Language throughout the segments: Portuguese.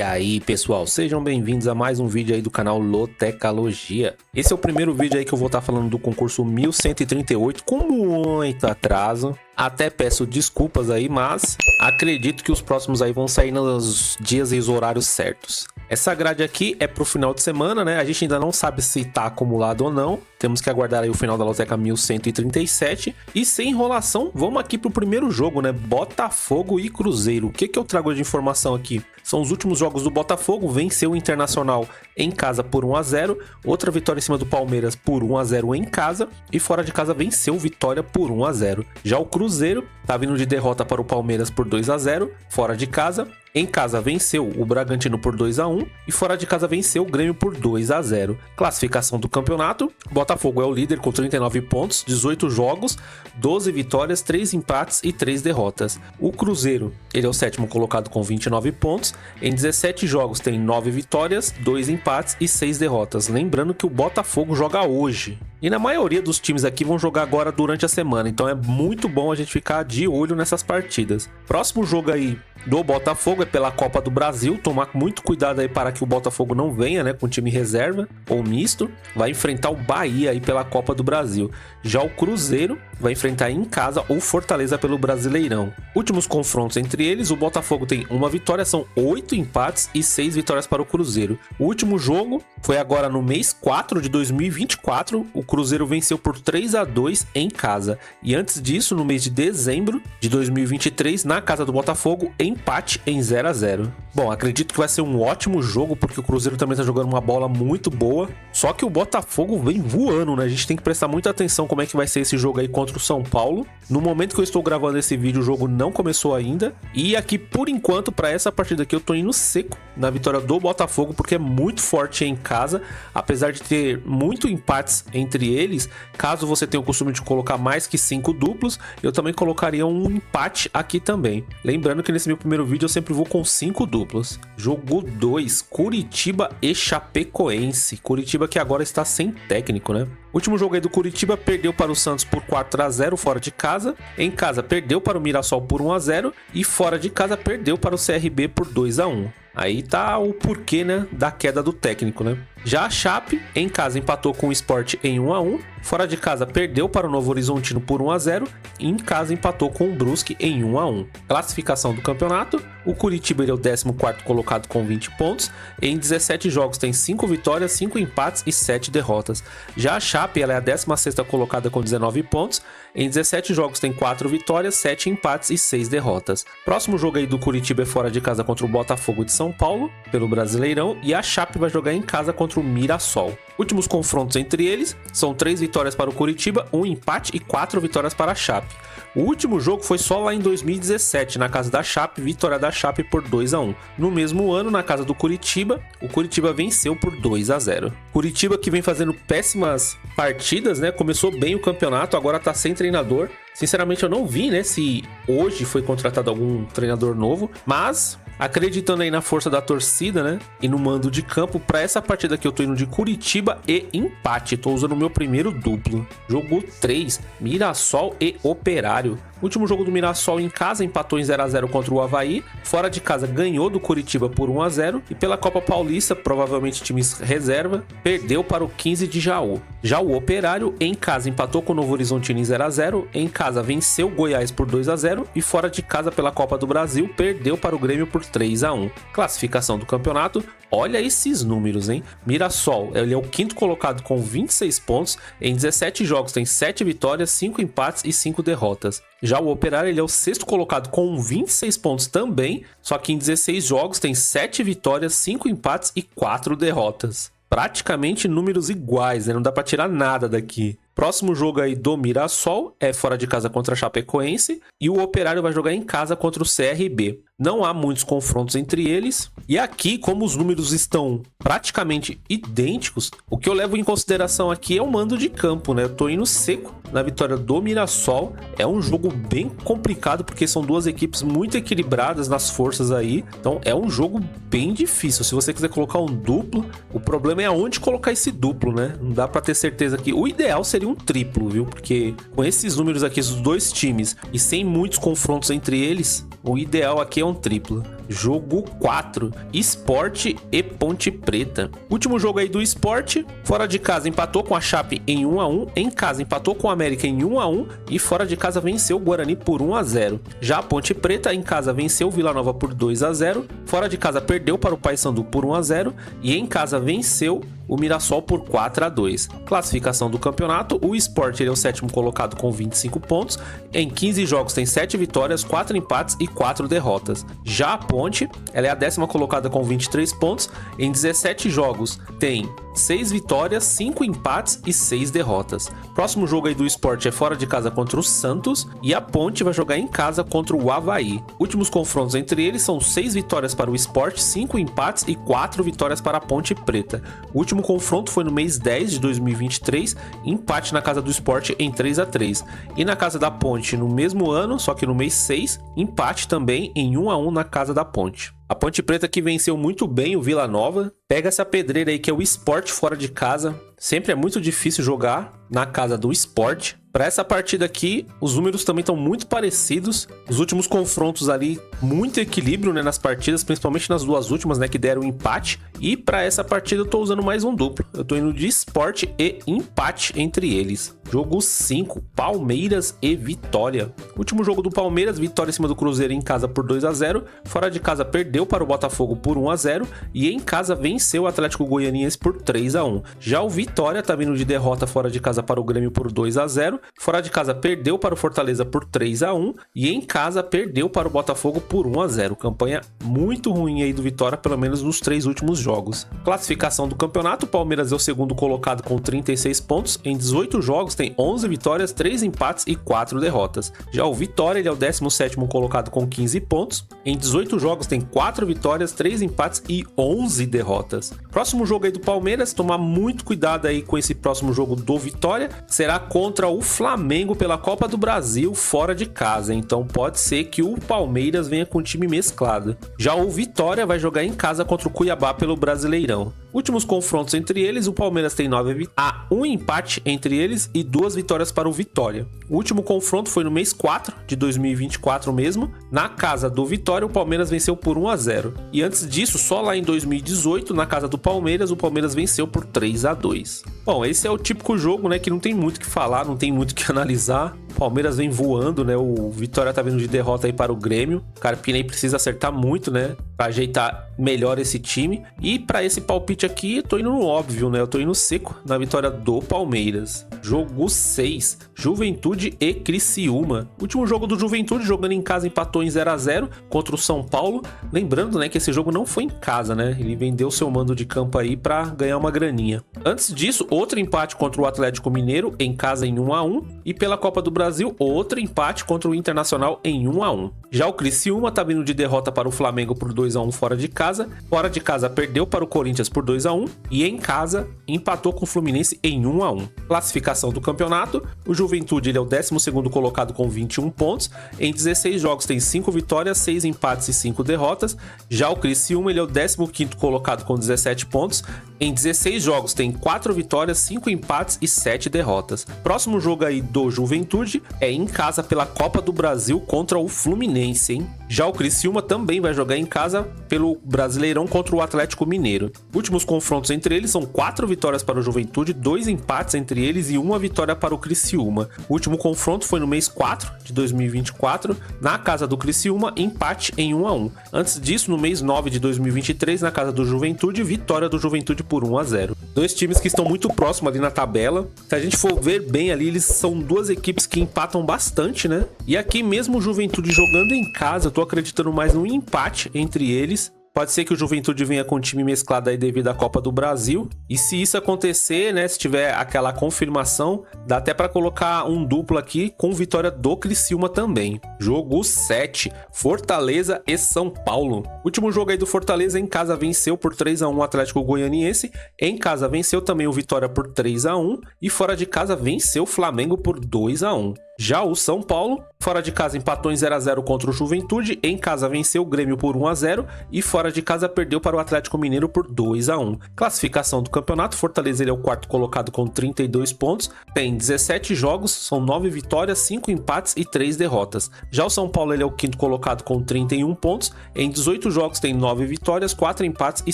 E aí pessoal, sejam bem-vindos a mais um vídeo aí do canal Lotecalogia. Esse é o primeiro vídeo aí que eu vou estar falando do concurso 1138 com muito atraso. Até peço desculpas aí, mas acredito que os próximos aí vão sair nos dias e os horários certos. Essa grade aqui é pro final de semana, né? A gente ainda não sabe se tá acumulado ou não. Temos que aguardar aí o final da Loteca 1137. E sem enrolação, vamos aqui pro primeiro jogo, né? Botafogo e Cruzeiro. O que eu trago de informação aqui? São os últimos jogos do Botafogo. Venceu o Internacional em casa por 1-0. Outra vitória em cima do Palmeiras por 1-0 em casa. E fora de casa venceu Vitória por 1-0. Já o Cruzeiro tá vindo de derrota para o Palmeiras por 2-0. Fora de casa. Em casa venceu o Bragantino por 2-1 e fora de casa venceu o Grêmio por 2-0. Classificação do campeonato: Botafogo é o líder com 39 pontos, 18 jogos, 12 vitórias, 3 empates e 3 derrotas. O Cruzeiro, ele é o sétimo colocado com 29 pontos, em 17 jogos tem 9 vitórias, 2 empates e 6 derrotas. Lembrando que o Botafogo joga hoje. E na maioria dos times aqui vão jogar agora durante a semana, então é muito bom a gente ficar de olho nessas partidas. Próximo jogo aí do Botafogo é pela Copa do Brasil, tomar muito cuidado aí para que o Botafogo não venha, né, com time reserva ou misto. Vai enfrentar o Bahia aí pela Copa do Brasil. Já o Cruzeiro vai enfrentar em casa o Fortaleza pelo Brasileirão. Últimos confrontos entre eles, o Botafogo tem uma vitória, são 8 empates e 6 vitórias para o Cruzeiro. O último jogo foi agora no mês 4 de 2024, o Cruzeiro venceu por 3-2 em casa. E antes disso, no mês de dezembro de 2023, na casa do Botafogo, empate em 0-0. Bom, acredito que vai ser um ótimo jogo, porque o Cruzeiro também está jogando uma bola muito boa. Só que o Botafogo vem voando, né? A gente tem que prestar muita atenção como é que vai ser esse jogo aí contra o São Paulo. No momento que eu estou gravando esse vídeo, o jogo não começou ainda. E aqui, por enquanto, para essa partida aqui, eu tô indo seco na vitória do Botafogo, porque é muito forte em casa. Apesar de ter muito empates entre eles, caso você tenha o costume de colocar mais que 5 duplos, eu também colocaria um empate aqui também. Lembrando que nesse meu primeiro vídeo eu sempre vou com 5 duplos. Jogo 2, Curitiba e Chapecoense. Curitiba que agora está sem técnico, né? Último jogo aí do Curitiba, perdeu para o Santos por 4-0 fora de casa. Em casa perdeu para o Mirassol por 1-0 e fora de casa perdeu para o CRB por 2-1. Aí tá o porquê, né, da queda do técnico, né? Já a Chape, em casa empatou com o Sport em 1-1, fora de casa perdeu para o Novo Horizontino por 1-0 e em casa empatou com o Brusque em 1-1. Classificação do campeonato: o Curitiba ele é o 14º colocado com 20 pontos, em 17 jogos tem 5 vitórias, 5 empates e 7 derrotas. Já a Chape ela é a 16ª colocada com 19 pontos, em 17 jogos tem 4 vitórias, 7 empates e 6 derrotas. Próximo jogo aí do Curitiba é fora de casa contra o Botafogo de São Paulo, pelo Brasileirão, e a Chape vai jogar em casa contra o Mirassol. Últimos confrontos entre eles são 3 vitórias para o Curitiba, 1 empate e 4 vitórias para a Chape. O último jogo foi só lá em 2017, na casa da Chape, vitória da Chape por 2-1. No mesmo ano, na casa do Curitiba, o Curitiba venceu por 2-0. Curitiba que vem fazendo péssimas partidas, né? Começou bem o campeonato, agora tá sem treinador. Sinceramente, eu não vi, né, se hoje foi contratado algum treinador novo, mas acreditando aí na força da torcida, né, e no mando de campo, para essa partida aqui eu tô indo de Curitiba e empate. Tô usando o meu primeiro duplo. Jogo 3, Mirassol e Operário. Último jogo do Mirassol em casa empatou em 0-0 contra o Avaí. Fora de casa ganhou do Curitiba por 1-0. E pela Copa Paulista, provavelmente times reserva, perdeu para o 15 de Jaú. Já o Operário em casa empatou com o Novo Horizontino em 0-0. Em casa venceu o Goiás por 2-0. E fora de casa pela Copa do Brasil, perdeu para o Grêmio por 3-1. Classificação do campeonato: olha esses números, hein? Mirassol, ele é o 5º colocado com 26 pontos. Em 17 jogos tem 7 vitórias, 5 empates e 5 derrotas. Já o Operário, ele é o 6º colocado com 26 pontos também, só que em 16 jogos tem 7 vitórias, 5 empates e 4 derrotas. Praticamente números iguais, né? Não dá pra tirar nada daqui. Próximo jogo aí do Mirassol é fora de casa contra a Chapecoense e o Operário vai jogar em casa contra o CRB. Não há muitos confrontos entre eles. E aqui, como os números estão praticamente idênticos, o que eu levo em consideração aqui é o mando de campo, né? Eu tô indo seco na vitória do Mirassol. É um jogo bem complicado, porque são duas equipes muito equilibradas nas forças aí. Então é um jogo bem difícil. Se você quiser colocar um duplo, o problema é aonde colocar esse duplo, né? Não dá pra ter certeza que o ideal seria um triplo, viu? Porque com esses números aqui dos dois times e sem muitos confrontos entre eles, o ideal aqui é um triplo. Jogo 4, Sport e Ponte Preta. Último jogo aí do Sport, fora de casa empatou com a Chape em 1-1, em casa empatou com a América em 1-1 e fora de casa venceu o Guarani por 1-0. Já a Ponte Preta em casa venceu o Vila Nova por 2-0, fora de casa perdeu para o Paysandu por 1-0 e em casa venceu o Mirassol por 4-2. Classificação do campeonato, o Sport é o 7º colocado com 25 pontos, em 15 jogos tem 7 vitórias, 4 empates e 4 derrotas. Já a Ponte, ela é a 10ª colocada com 23 pontos, em 17 jogos tem 6 vitórias, 5 empates e 6 derrotas. Próximo jogo aí do Sport é fora de casa contra o Santos e a Ponte vai jogar em casa contra o Avaí. Últimos confrontos entre eles são 6 vitórias para o Sport, 5 empates e 4 vitórias para a Ponte Preta. O último confronto foi no mês 10 de 2023, empate na casa do Sport em 3-3. E na casa da Ponte no mesmo ano, só que no mês 6, empate também em 1-1 na casa da Ponte. A Ponte Preta que venceu muito bem o Vila Nova, pega essa pedreira aí que é o Sport fora de casa. Sempre é muito difícil jogar na casa do Sport. Para essa partida aqui, os números também estão muito parecidos. Os últimos confrontos ali, muito equilíbrio, né, nas partidas, principalmente nas duas últimas, né, que deram empate. E para essa partida eu tô usando mais um duplo. Eu tô indo de Sport e empate entre eles. Jogo 5, Palmeiras e Vitória. Último jogo do Palmeiras, vitória em cima do Cruzeiro em casa por 2-0. Fora de casa perdeu para o Botafogo por 1-0 e em casa venceu o Atlético Goianiense por 3-1. Já o Vitória tá vindo de derrota fora de casa para o Grêmio por 2-0. Fora de casa perdeu para o Fortaleza por 3-1 e em casa perdeu para o Botafogo por 1-0. Campanha muito ruim aí do Vitória, pelo menos nos 3 últimos jogos. Classificação do campeonato, o Palmeiras é o 2º colocado com 36 pontos. Em 18 jogos tem 11 vitórias, 3 empates e 4 derrotas. Já o Vitória ele é o 17º colocado com 15 pontos. Em 18 jogos tem 4 vitórias, 3 empates e 11 derrotas. Próximo jogo aí do Palmeiras, tomar muito cuidado aí com esse próximo jogo do Vitória, será contra o Flamengo pela Copa do Brasil fora de casa, então pode ser que o Palmeiras venha com time mesclado. Já o Vitória vai jogar em casa contra o Cuiabá pelo Brasileirão. Últimos confrontos entre eles, o Palmeiras tem 9 vitórias, há um empate entre eles e 2 vitórias para o Vitória. O último confronto foi no mês 4 de 2024 mesmo, na casa do Vitória o Palmeiras venceu por 1-0. E antes disso, só lá em 2018, na casa do Palmeiras, o Palmeiras venceu por 3-2. Bom, esse é o típico jogo, né, que não tem muito o que falar, não tem muito o que analisar. O Palmeiras vem voando, né, o Vitória tá vindo de derrota aí para o Grêmio. O Carpini aí precisa acertar muito, né, para ajeitar melhor esse time. E para esse palpite aqui, eu tô indo no óbvio, né, eu tô indo seco na vitória do Palmeiras. Jogo 6, Juventude e Criciúma. Último jogo do Juventude, jogando em casa, empatou em 0-0 contra o São Paulo. Lembrando, né, que esse jogo não foi em casa, né? Ele vendeu seu mando de campo aí para ganhar uma graninha. Antes disso, outro empate contra o Atlético Mineiro em casa em 1-1 e pela Copa do Brasil, outro empate contra o Internacional em 1-1. Já o Criciúma tá vindo de derrota para o Flamengo por 2-1 fora de casa. Fora de casa perdeu para o Corinthians por 2-1 e em casa empatou com o Fluminense em 1-1. Classificação do campeonato, o Juventude ele é o 12º colocado com 21 pontos. Em 16 jogos tem 5 vitórias, 6 empates e 5 derrotas. Já o Criciúma ele é o 15º colocado com 17 pontos. Em 16 jogos tem 4 vitórias, 5 empates e 7 derrotas. Próximo jogo aí do Juventude é em casa pela Copa do Brasil contra o Fluminense, hein? Já o Criciúma também vai jogar em casa pelo Brasileirão contra o Atlético Mineiro. Últimos confrontos entre eles são 4 vitórias para o Juventude, 2 empates entre eles e 1 vitória para o Criciúma. O último confronto foi no mês 4 de 2024, na casa do Criciúma, empate em 1-1. Antes disso, no mês 9 de 2023, na casa do Juventude, vitória do Juventude por 1-0. Dois times que estão muito próximos ali na tabela. Se a gente for ver bem ali, eles são duas equipes que empatam bastante, né? E aqui mesmo o Juventude jogando em casa, eu tô acreditando mais no empate entre eles. Pode ser que o Juventude venha com o time mesclado aí devido à Copa do Brasil. E se isso acontecer, né, se tiver aquela confirmação, dá até para colocar um duplo aqui com vitória do Criciúma também. Jogo 7, Fortaleza e São Paulo. Último jogo aí do Fortaleza, em casa venceu por 3-1 o Atlético Goianiense. Em casa venceu também o Vitória por 3-1 e fora de casa venceu o Flamengo por 2-1. Já o São Paulo Fora de casa empatou em 0 a 0 contra o Juventude, em casa venceu o Grêmio por 1 a 0 e fora de casa perdeu para o Atlético Mineiro por 2 a 1. Classificação do campeonato, Fortaleza ele é o quarto colocado com 32 pontos, tem 17 jogos, são 9 vitórias, 5 empates e 3 derrotas. Já o São Paulo ele é o quinto colocado com 31 pontos, em 18 jogos tem 9 vitórias, 4 empates e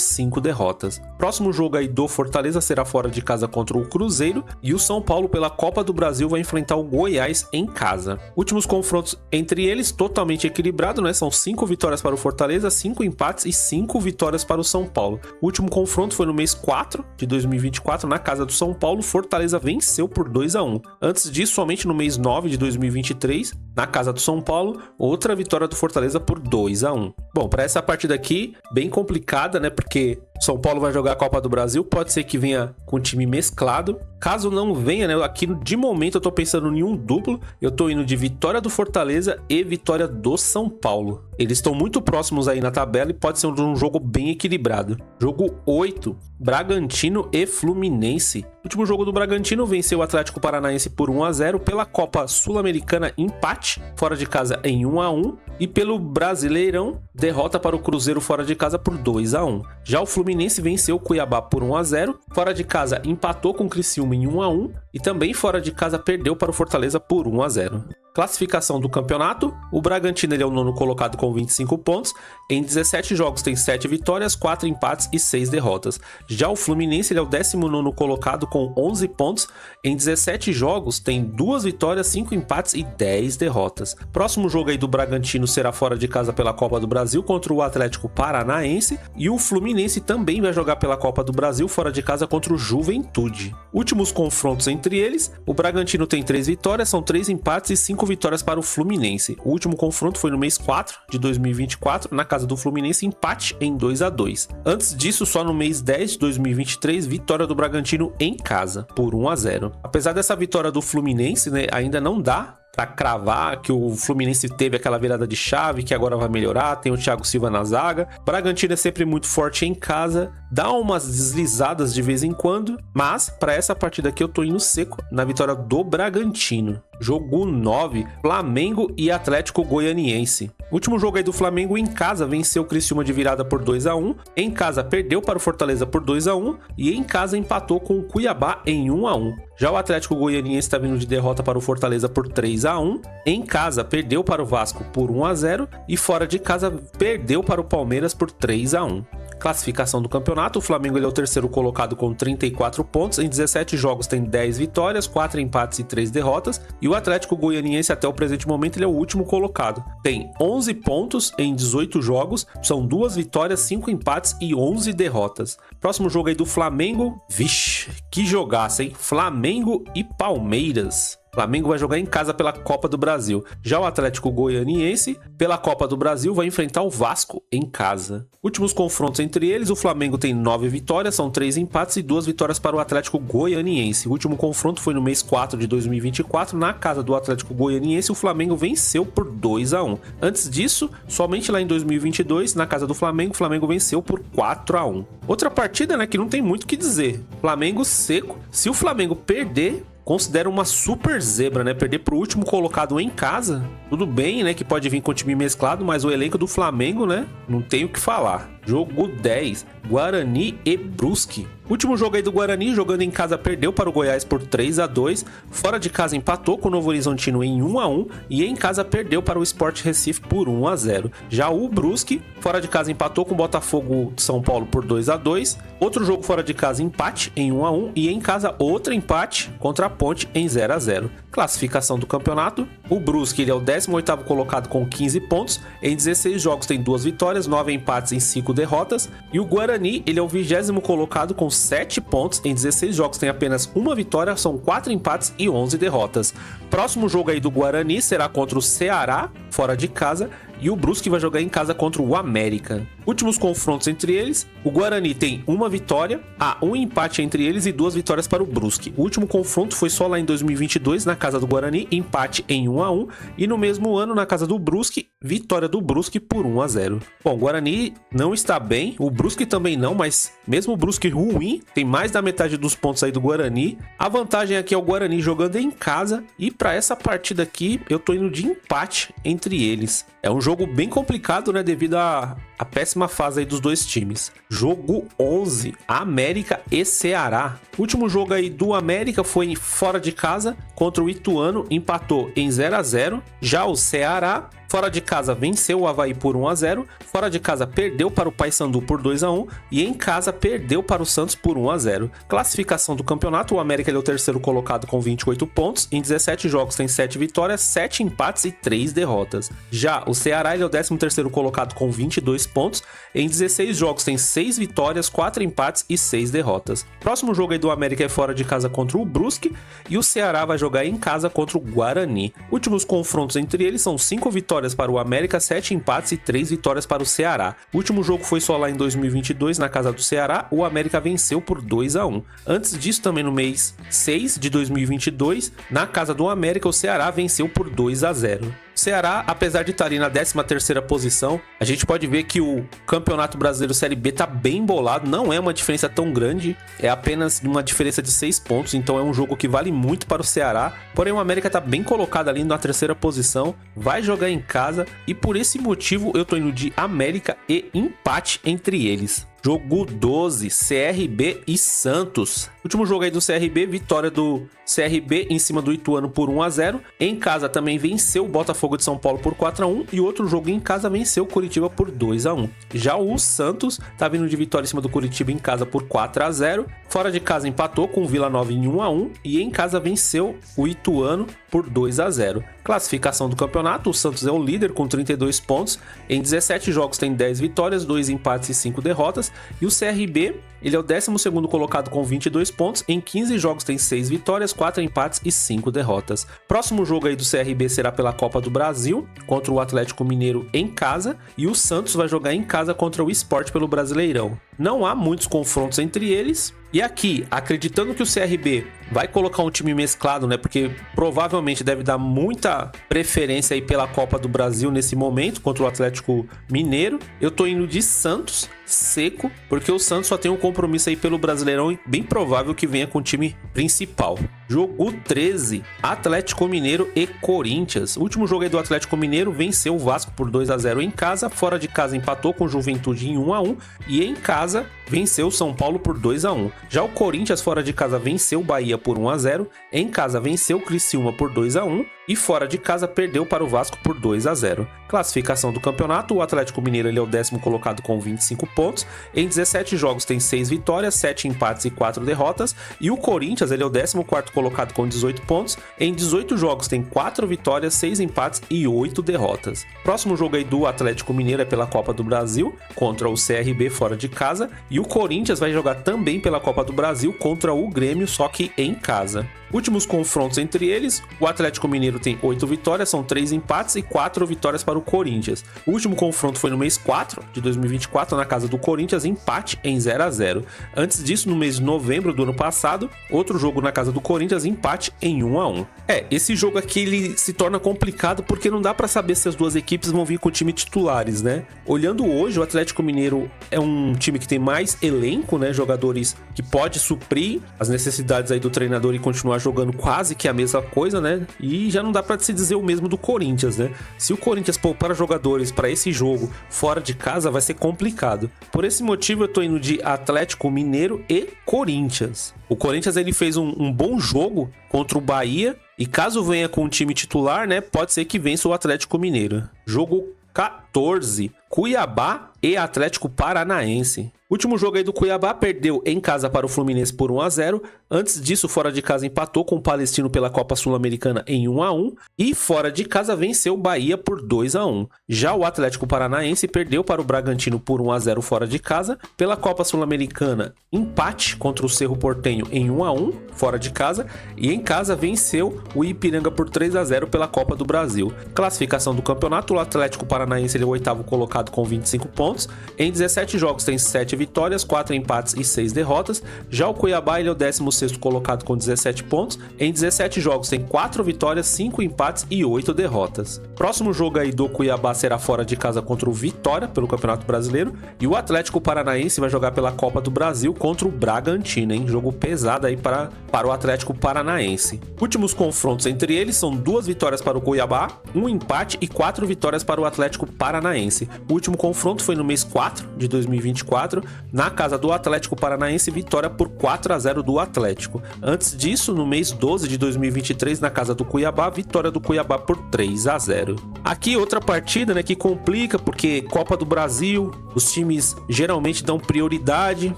5 derrotas. Próximo jogo aí do Fortaleza será fora de casa contra o Cruzeiro e o São Paulo pela Copa do Brasil vai enfrentar o Goiás em casa. Últimos confrontos entre eles totalmente equilibrado, né? São 5 vitórias para o Fortaleza, 5 empates e 5 vitórias para o São Paulo. O último confronto foi no mês 4 de 2024 na casa do São Paulo, Fortaleza venceu por 2 a 1. Antes disso, somente no mês 9 de 2023, na casa do São Paulo, outra vitória do Fortaleza por 2 a 1. Bom, para essa partida aqui, bem complicada, né? Porque São Paulo vai jogar a Copa do Brasil, pode ser que venha com time mesclado. Caso não venha, né? Aqui de momento eu tô pensando em um duplo. Eu tô indo de vitória do Fortaleza e vitória do São Paulo. Eles estão muito próximos aí na tabela e pode ser um jogo bem equilibrado. Jogo 8, Bragantino e Fluminense. O último jogo do Bragantino venceu o Atlético Paranaense por 1 a 0, pela Copa Sul-Americana empate fora de casa em 1 a 1 e pelo Brasileirão derrota para o Cruzeiro fora de casa por 2 a 1. Já o Fluminense venceu o Cuiabá por 1 a 0, fora de casa empatou com o Criciúma em 1 a 1 e também fora de casa perdeu para o Fortaleza por 1 a 0. Classificação do campeonato, o Bragantino ele é o nono colocado com 25 pontos, em 17 jogos tem 7 vitórias, 4 empates e 6 derrotas. Já o Fluminense ele é o 19º colocado com 11 pontos, em 17 jogos tem 2 vitórias, 5 empates e 10 derrotas. Próximo jogo aí do Bragantino será fora de casa pela Copa do Brasil contra o Atlético Paranaense e o Fluminense também vai jogar pela Copa do Brasil fora de casa contra o Juventude. Últimos confrontos entre eles, o Bragantino tem 3 vitórias, são 3 empates e 5 vitórias para o Fluminense. O último confronto foi no mês 4 de 2024, na casa do Fluminense, empate em 2 a 2. Antes disso, só no mês 10 de 2023, vitória do Bragantino em casa, por 1 a 0. Apesar dessa vitória do Fluminense, né, ainda não dá para cravar que o Fluminense teve aquela virada de chave, que agora vai melhorar, tem o Thiago Silva na zaga. Bragantino é sempre muito forte em casa, dá umas deslizadas de vez em quando, mas para essa partida aqui eu tô indo seco na vitória do Bragantino. Jogo 9, Flamengo e Atlético Goianiense. O último jogo aí do Flamengo em casa venceu o Criciúma de virada por 2 a 1, em casa perdeu para o Fortaleza por 2 a 1 e em casa empatou com o Cuiabá em 1 a 1. Já o Atlético Goianiense está vindo de derrota para o Fortaleza por 3 a 1, em casa perdeu para o Vasco por 1 a 0 e fora de casa perdeu para o Palmeiras por 3 a 1. Classificação do campeonato, o Flamengo ele é o terceiro colocado com 34 pontos, em 17 jogos tem 10 vitórias, 4 empates e 3 derrotas, e o Atlético Goianiense até o presente momento ele é o último colocado. Tem 11 pontos em 18 jogos, são 2 vitórias, 5 empates e 11 derrotas. Próximo jogo aí do Flamengo, vixe, que jogaço, hein? Flamengo e Palmeiras. Flamengo vai jogar em casa pela Copa do Brasil. Já o Atlético Goianiense, pela Copa do Brasil, vai enfrentar o Vasco em casa. Últimos confrontos entre eles, o Flamengo tem 9 vitórias, são 3 empates e 2 vitórias para o Atlético Goianiense. O último confronto foi no mês 4 de 2024, na casa do Atlético Goianiense, o Flamengo venceu por 2 a 1. Antes disso, somente lá em 2022, na casa do Flamengo, o Flamengo venceu por 4 a 1. Outra partida, né, que não tem muito o que dizer. Flamengo seco. Se o Flamengo perder, considera uma super zebra, né? Perder pro último colocado em casa. Tudo bem, né? Que pode vir com o time mesclado, mas o elenco do Flamengo, né? Não tem o que falar. Jogo 10, Guarani e Brusque. Último jogo aí do Guarani, jogando em casa, perdeu para o Goiás por 3 a 2. Fora de casa empatou com o Novo Horizontino em 1 a 1 e em casa perdeu para o Sport Recife por 1 a 0. Já o Brusque, fora de casa empatou com o Botafogo de São Paulo por 2 a 2. Outro jogo fora de casa, empate em 1 a 1 e em casa outro empate contra a Ponte em 0 a 0. Classificação do campeonato, o Brusque ele é o 18º colocado com 15 pontos, em 16 jogos tem 2 vitórias, 9 empates e 5 derrotas, e o Guarani ele é o 20º colocado com 7 pontos, em 16 jogos tem apenas 1 vitória, são 4 empates e 11 derrotas. Próximo jogo aí do Guarani será contra o Ceará, fora de casa, e o Brusque vai jogar em casa contra o América. Últimos confrontos entre eles, o Guarani tem uma vitória, há um empate entre eles e 2 vitórias para o Brusque. O último confronto foi só lá em 2022, na casa do Guarani, empate em 1-1, e no mesmo ano, na casa do Brusque, vitória do Brusque por 1-0. Bom, o Guarani não está bem, o Brusque também não, mas mesmo o Brusque ruim, tem mais da metade dos pontos aí do Guarani. A vantagem aqui é o Guarani jogando em casa, e para essa partida aqui, eu tô indo de empate entre eles. É um jogo bem complicado, né, devido à péssima fase aí dos dois times. Jogo 11, América e Ceará. O último jogo aí do América foi fora de casa contra o Ituano, empatou em 0-0. Já o Ceará, fora de casa, venceu o Avaí por 1-0, fora de casa perdeu para o Paysandu por 2-1 e em casa perdeu para o Santos por 1-0. Classificação do campeonato, o América é o terceiro colocado com 28 pontos, em 17 jogos tem 7 vitórias, 7 empates e 3 derrotas. Já o Ceará é o 13º colocado com 22 pontos, em 16 jogos tem 6 vitórias, 4 empates e 6 derrotas. Próximo jogo aí do América é fora de casa contra o Brusque e o Ceará vai jogar em casa contra o Guarani. Últimos confrontos entre eles são 5 vitórias para o América, 7 empates e 3 vitórias para o Ceará. O último jogo foi só lá em 2022, na casa do Ceará, o América venceu por 2-1. Antes disso, também no mês 6 de 2022, na casa do América, o Ceará venceu por 2-0. O Ceará, apesar de estar ali na 13ª posição, a gente pode ver que o Campeonato Brasileiro Série B tá bem embolado, não é uma diferença tão grande, é apenas uma diferença de 6 pontos, então é um jogo que vale muito para o Ceará, porém o América tá bem colocado ali na 3ª posição, vai jogar em casa e por esse motivo eu tô indo de América e empate entre eles. Jogo 12, CRB e Santos. Último jogo aí do CRB, vitória do CRB em cima do Ituano por 1-0. Em casa também venceu o Botafogo de São Paulo por 4-1 e outro jogo em casa venceu o Curitiba por 2-1. Já o Santos tá vindo de vitória em cima do Curitiba em casa por 4-0. Fora de casa empatou com o Vila Nova em 1-1 e em casa venceu o Ituano por 2-0. Classificação do campeonato, o Santos é o líder com 32 pontos. Em 17 jogos tem 10 vitórias, 2 empates e 5 derrotas. E o CRB, ele é o 12º colocado com 22 pontos. Em 15 jogos tem 6 vitórias, 4 empates e 5 derrotas. Próximo jogo aí do CRB será pela Copa do Brasil, contra o Atlético Mineiro em casa. E o Santos vai jogar em casa contra o Sport pelo Brasileirão. Não há muitos confrontos entre eles. E aqui, acreditando que o CRB vai colocar um time mesclado, né? Porque provavelmente deve dar muita preferência aí pela Copa do Brasil nesse momento contra o Atlético Mineiro. Eu tô indo de Santos seco, porque o Santos só tem um compromisso aí pelo Brasileirão e bem provável que venha com o time principal. Jogo 13, Atlético Mineiro e Corinthians. O último jogo aí do Atlético Mineiro venceu o Vasco por 2-0 em casa, fora de casa empatou com o Juventude em 1-1 e em casa venceu o São Paulo por 2-1. Já o Corinthians fora de casa venceu o Bahia por 1-0, em casa venceu o Criciúma por 2-1 e fora de casa perdeu para o Vasco por 2-0. Classificação do campeonato, o Atlético Mineiro ele é o 10º colocado com 25 pontos, em 17 jogos tem 6 vitórias, 7 empates e 4 derrotas, e o Corinthians ele é o 14º colocado com 18 pontos, em 18 jogos tem 4 vitórias, 6 empates e 8 derrotas. Próximo jogo aí do Atlético Mineiro é pela Copa do Brasil, contra o CRB fora de casa, e o Corinthians vai jogar também pela Copa do Brasil contra o Grêmio, só que em casa. Últimos confrontos entre eles, o Atlético Mineiro tem 8 vitórias, são 3 empates e 4 vitórias para o Corinthians. O último confronto foi no mês 4 de 2024, na casa do Corinthians, empate em 0-0. Antes disso, no mês de novembro do ano passado, outro jogo na casa do Corinthians, empate em 1-1. Esse jogo aqui ele se torna complicado porque não dá para saber se as duas equipes vão vir com o time titulares, né? Olhando hoje, o Atlético Mineiro é um time que tem mais elenco, né? Jogadores que pode suprir as necessidades aí do treinador e continuar jogando quase que a mesma coisa, né? E já não dá pra se dizer o mesmo do Corinthians, né? Se o Corinthians poupar jogadores para esse jogo fora de casa, vai ser complicado. Por esse motivo, eu tô indo de Atlético Mineiro e Corinthians. O Corinthians ele fez um bom jogo contra o Bahia e caso venha com o time titular, né? Pode ser que vença o Atlético Mineiro. Jogo 14, Cuiabá e Atlético Paranaense. Último jogo aí do Cuiabá, perdeu em casa para o Fluminense por 1-0. Antes disso, fora de casa empatou com o Palestino pela Copa Sul-Americana em 1-1. E fora de casa venceu o Bahia por 2-1. Já o Atlético Paranaense perdeu para o Bragantino por 1-0 fora de casa. Pela Copa Sul-Americana, empate contra o Cerro Porteño em 1-1 fora de casa. E em casa venceu o Ipiranga por 3-0 pela Copa do Brasil. Classificação do campeonato, o Atlético Paranaense ele é o oitavo colocado com 25 pontos. Em 17 jogos tem 7 vitórias, 4 empates e 6 derrotas. Já o Cuiabá ele é o 16º colocado com 17 pontos. Em 17 jogos tem 4 vitórias, 5 empates e 8 derrotas. Próximo jogo aí do Cuiabá será fora de casa contra o Vitória pelo Campeonato Brasileiro. E o Atlético Paranaense vai jogar pela Copa do Brasil contra o Bragantino, hein? Jogo pesado aí para o Atlético Paranaense. Últimos confrontos entre eles são 2 vitórias para o Cuiabá, 1 empate e 4 vitórias para o Atlético Paranaense. O último confronto foi no mês 4 de 2024, na casa do Atlético Paranaense, vitória por 4-0 do Atlético. Antes disso, no mês 12 de 2023, na casa do Cuiabá, vitória do Cuiabá por 3-0. Aqui outra partida, né, que complica, porque Copa do Brasil, os times geralmente dão prioridade,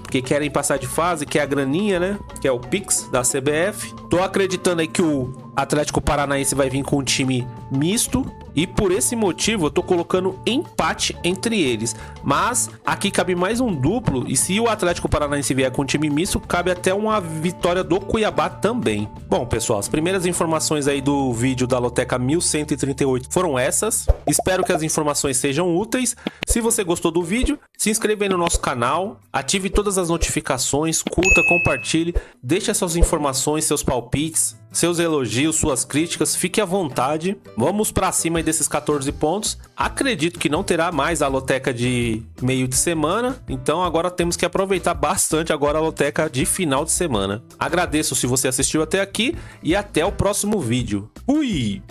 porque querem passar de fase, que é a graninha, né, que é o Pix da CBF. Tô acreditando aí que o Atlético Paranaense vai vir com um time misto e por esse motivo eu tô colocando empate entre eles. Mas aqui cabe mais um duplo e se o Atlético Paranaense vier com um time misto, cabe até uma vitória do Cuiabá também. Bom, pessoal, as primeiras informações aí do vídeo da Loteca 1138 foram essas. Espero que as informações sejam úteis. Se você gostou do vídeo, se inscreva aí no nosso canal, ative todas as notificações, curta, compartilhe, deixe suas informações, seus palpites, seus elogios, suas críticas, fique à vontade. Vamos pra cima aí desses 14 pontos. Acredito que não terá mais a loteca de meio de semana, então agora temos que aproveitar bastante agora a loteca de final de semana. Agradeço se você assistiu até aqui e até o próximo vídeo. Fui!